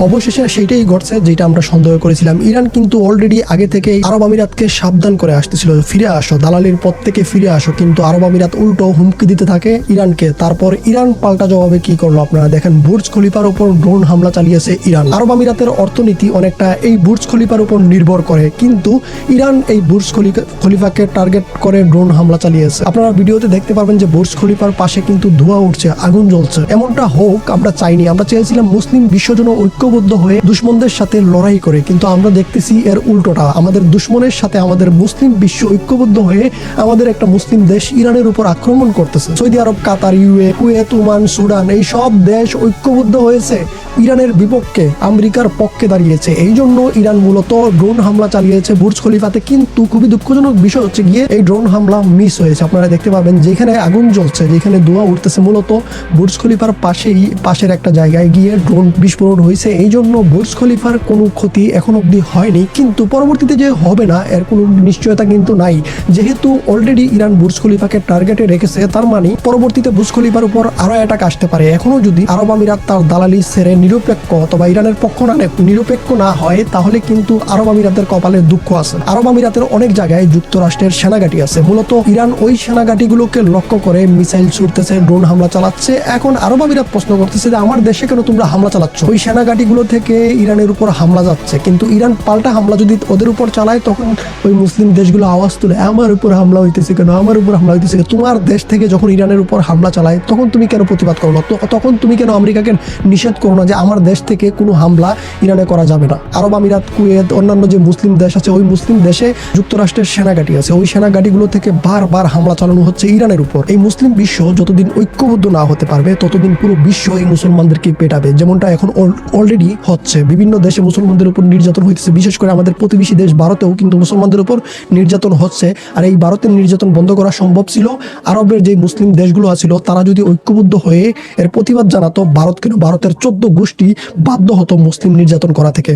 অবশেষে সেইটাই ঘটছে যেটা আমরা সন্দেহ করেছিলাম। ইরান কিন্তু অলরেডি আগে থেকেই আরব আমিরাতকে সাবধান করে আসতেছিল, ফিরে আসো, দালালির পথ থেকে ফিরে আসো, কিন্তু আরব আমিরাত উল্টো হুমকি দিতে থাকে ইরানকে। তারপর ইরান পাল্টা জবাবে কি করলো আপনারা দেখেন, বুর্জ খলিফার উপর ড্রোন হামলা চালিয়েছে ইরান। আরব আমিরাতের অর্থনীতি অনেকটা এই বুর্জ খলিফার উপর নির্ভর করে, কিন্তু ইরান এই বুর্জ খলিফাকে টার্গেট করে ড্রোন হামলা চালিয়েছে। আপনারা ভিডিওতে দেখতে পারবেন যে বুর্জ খলিফার পাশে কিন্তু ধোঁয়া উঠছে, আগুন জ্বলছে। এমনটা হোক আমরা চাইনি, আমরা চেয়েছিলাম মুসলিম বিশ্ব যেন ঐক্যবদ্ধ হয়ে দুশ্মনদের সাথে লড়াই করে, কিন্তু আমরা দেখতেছি এর উল্টোটা। আমাদের দুশ্মনের সাথে আমাদের মুসলিম বিশ্ব ঐক্যবদ্ধ হয়ে আমাদের একটা মুসলিম দেশ ইরানের উপর আক্রমণ করতেছে। সৌদি আরব, কাতার, ইউএ, কুয়েত, ওমান, সুদান, এই সব দেশ ঐক্যবদ্ধ হয়েছে ইরানের বিপক্ষে, আমেরিকার পক্ষে দাঁড়িয়েছে। এই জন্য ইরান মূলত ড্রোন হামলা চালিয়েছে বুর্জ খলিফাতে। কিন্তু খুবই দুঃখজনক বিষয় হচ্ছে গিয়ে এই ড্রোন হামলা মিস হয়েছে। আপনারা দেখতে পাবেন যেখানে আগুন জ্বলছে, যেখানে ধোঁয়া উঠতেছে, মূলত বুর্জ খলিফার পাশের একটা জায়গায় গিয়ে ড্রোন বিস্ফোরণ হয়েছে। এই জন্য বুর্জ খলিফার কোনো ক্ষতি এখন অব্দি হয়নি, কিন্তু পরবর্তীতে যে হবে না এর কোনো নিশ্চয়তা কিন্তু নাই। যেহেতু অলরেডি ইরান বুর্জ খলিফাকে টার্গেটে রেখেছে, তার মানে পরবর্তীতে বুর্জ খলিফার উপর আরো অ্যাটাক আসতে পারে। এখনো যদি আরব আমিরাত তার দালালি ছেড়ে নিরপেক্ষ অথবা ইরানের পক্ষ না নিরপেক্ষ না হয়, তাহলে কিন্তু আরব আমিরাতের কপালে দুঃখ আছে। আরব আমিরাতের অনেক জায়গায় যুক্তরাষ্ট্রের সেনাঘাঁটি আছে, মূলত ইরান ওই সেনাঘাঁটিগুলোকে লক্ষ্য করে মিসাইল ছুটতেছে, ড্রোন হামলা চালাচ্ছে। এখন আরব আমিরাত প্রশ্ন করতেছে যে আমার দেশে কেন তোমরা হামলা চালাচ্ছ? ওই সেনাঘাঁটিগুলো থেকে ইরানের উপর হামলা যাচ্ছে, কিন্তু ইরান পাল্টা হামলা যদি ওদের উপর চালায়, তখন ওই মুসলিম দেশগুলো আওয়াজ তুলে আমার উপর হামলা হইতেছে কেন, আমার উপর হামলা হইতেছে কেন? তোমার দেশ থেকে যখন ইরানের উপর হামলা চালায় তখন তুমি কেন প্রতিবাদ করো না? তখন তুমি কেন আমেরিকাকে নিষেধ করো না যে আমার দেশ থেকে কোনো হামলা ইরানে করা যাবে না? আরব আমিরাত, কুয়েত, অন্যান্য যে মুসলিম দেশ আছে, ওই মুসলিম দেশে যুক্তরাষ্ট্রের সেনাঘাঁটি আছে, ওই সেনাঘাঁটিগুলো থেকে বারবার হামলা চালানো হচ্ছে ইরানের উপর। এই মুসলিম বিশ্ব যতদিন ঐক্যবদ্ধ না হতে পারবে, ততদিন পুরো বিশ্ব এই মুসলমানদেরকে পেটাবে, যেমনটা এখন অলরেডি হচ্ছে। বিভিন্ন দেশে মুসলমানদের উপর নির্যাতন হইতেছে, বিশেষ করে আমাদের প্রতিবেশী দেশ ভারতেও কিন্তু মুসলমানদের উপর নির্যাতন হচ্ছে। আর এই ভারতের নির্যাতন বন্ধ করা সম্ভব ছিল আরবের যে মুসলিম দেশগুলো আছিল, তারা যদি ঐক্যবদ্ধ হয়ে এর প্রতিবাদ জানাতো, ভারতের 14 গোষ্ঠী বাধ্য হতো মুসলিম নির্যাতন করা থেকে।